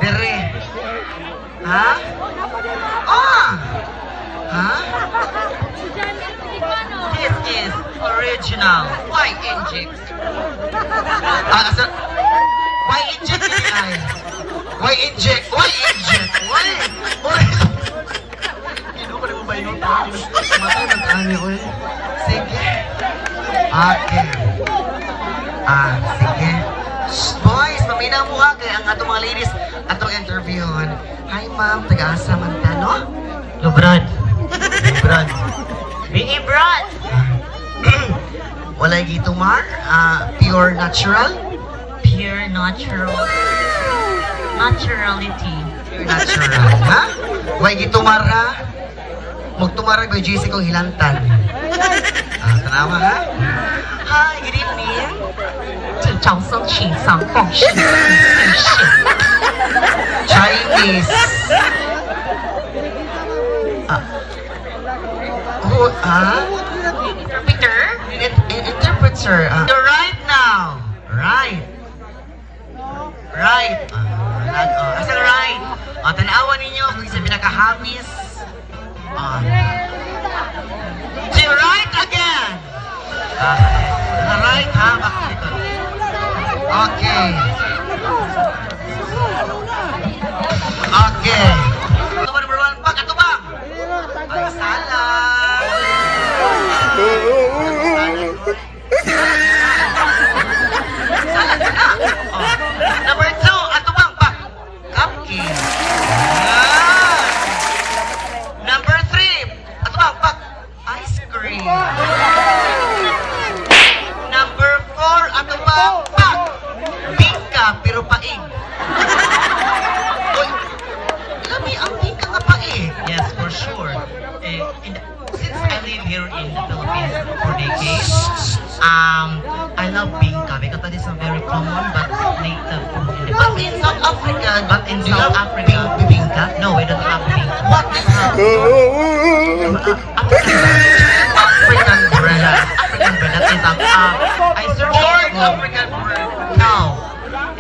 Dere. Ha? Ah! Ha? This is original. Why inject? Why inject ini ay? Why inject? Why inject? Why? Hindi ko na mabayot. Matay ng ani, oy. Sige. Okay. Sige. Boys, paminaw mo ha kaya ang atong mga ladies atong interviewon. Hi ma'am, taga-asa man ta, no? Lubrad. Lubrad. Bini Brad. Walay gitumar, pure natural. Pure natural. Naturality. Pure natural, ha? Way gitumar ha? Magtumarag by JC kong hilantan. Tanawa ha? Hi, good evening. 掌声请上放视频电视 Chinese. Peter? Interpreter. You're right now. Right. Right. Asa right? Tanawa ninyo kung isa pinakahamis. You're right again. Right ha? Bakit ito? Okay. Okay. Number 1, pak, ato ba? Ay, salah. Salah ka na. Number 2, ato ba? Pak, cupcake. Number 3, ato ba? Pak, ice cream. Number 4, ato ba? Pak, bingka, pero paing. Lami ang bingka nga paing. Yes, for sure. Since I live here in the Philippines for decades, I love bingka because that is a very common but native food. But in South Africa, bingka? No, we don't have bingka. What is African bread? African bread. That is I searched for African bread. No,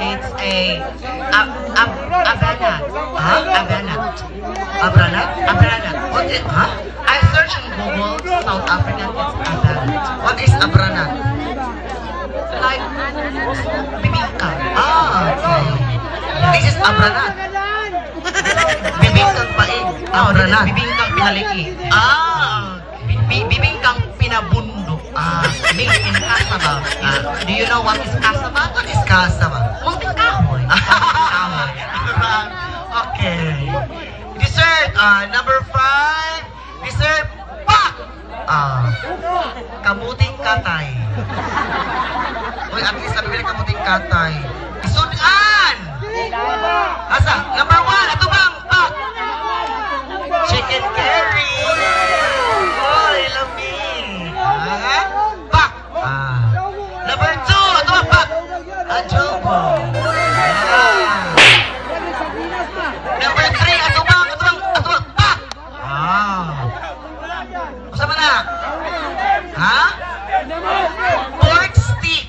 it's abanat. Abranat. What is? I searched in Google South African. It's abranat. What is abranat? Like bibingka. Okay. This is abranat. Bibingkang paing. Abranat. Bibingkang pinaliki. Bibingkang pinabundok. Made in cassava. Do you know what is cassava? What is cassava? Munting kahoy. Okay. Dessert. Number 5. Dessert. Pak! Kamuting katay. Uy, at least sabi ko kamuting katay. Isunan! Asa? Number 1. Ito bang? Pak! Chicken curry. Uy, lamig. Pak! Number 2. Ito bang? Pak! Adobo. Number 3. Ito bang? Pak! Masa mana? Ha? Pork stick.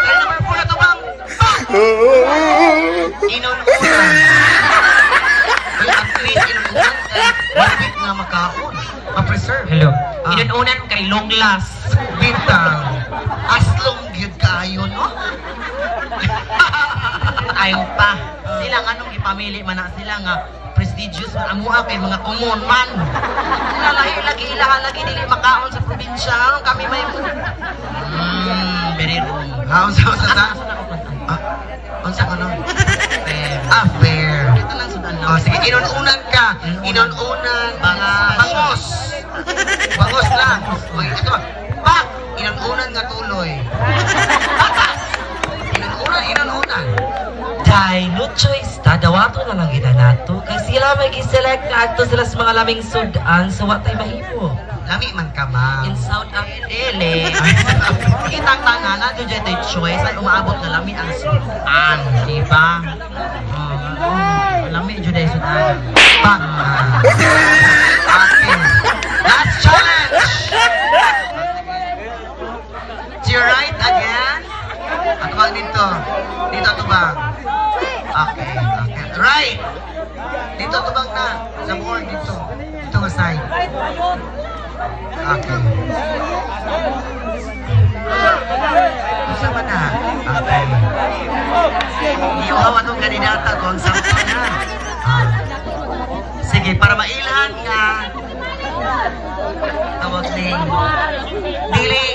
Kaya number 4 na ito bang? Pak! Inununan. Kaya at least inununan kay mabit nga makaon. Ma-preserve. Hello. Inununan kay long last. Bitang. Aslong yun kayo, no? Ayaw pa. Silang anong ipamili man na sila nga prestigious amuha kay mga common man. Lalahi lagi ilaha lagi dili makaon sa probinsya. Anong kami may very wrong. Unsa ka no? Fair. Dito lang sudan lang. Sige, inununan ka. Inununan mga bangos. Bangos lang. Ito ba? Pak! Inununan nga tuloy. Patas! Inununan. Dahil no choice, tadawato na lang kita nato. Kasi sila may giselect na ato sila sa mga laming sudan. So, what tayo mahimo? Lami man ka, ma'am. In South Africa, kitang tanganan, doon dyan tayo choice. Ay umaabot na lami ang sudan. Diba? Lami dyan tayo sudan. Pak! Okay. Last challenge! To your right again. Atubang dito. Dito atubang. Okay, okay. Right. Dito atubang na. Sa board dito. Dito nga side. Okay. Sama na. Okay. Iuhaw atong kandidata kung sampo na. Sige, para mailan nga tawag ni dili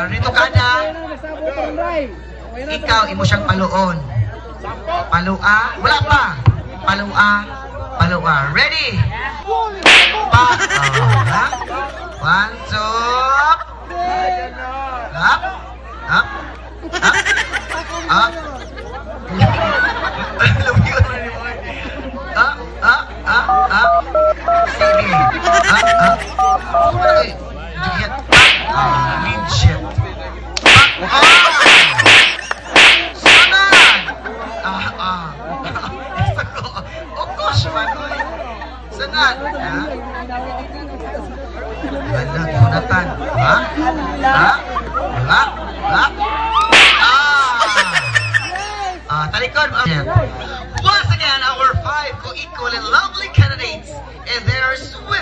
rito kada ikaw imo siyang paluon. Palua, wala pa. Palua. Ready? Pa. Ha? 1, 2. Up. Sige. Lead shift. Sunod! Oh gosh, manoy. Sunod. Wala, gunatan. Talikod. Once again, our 5 co-equal and lovely candidates, and they are swift.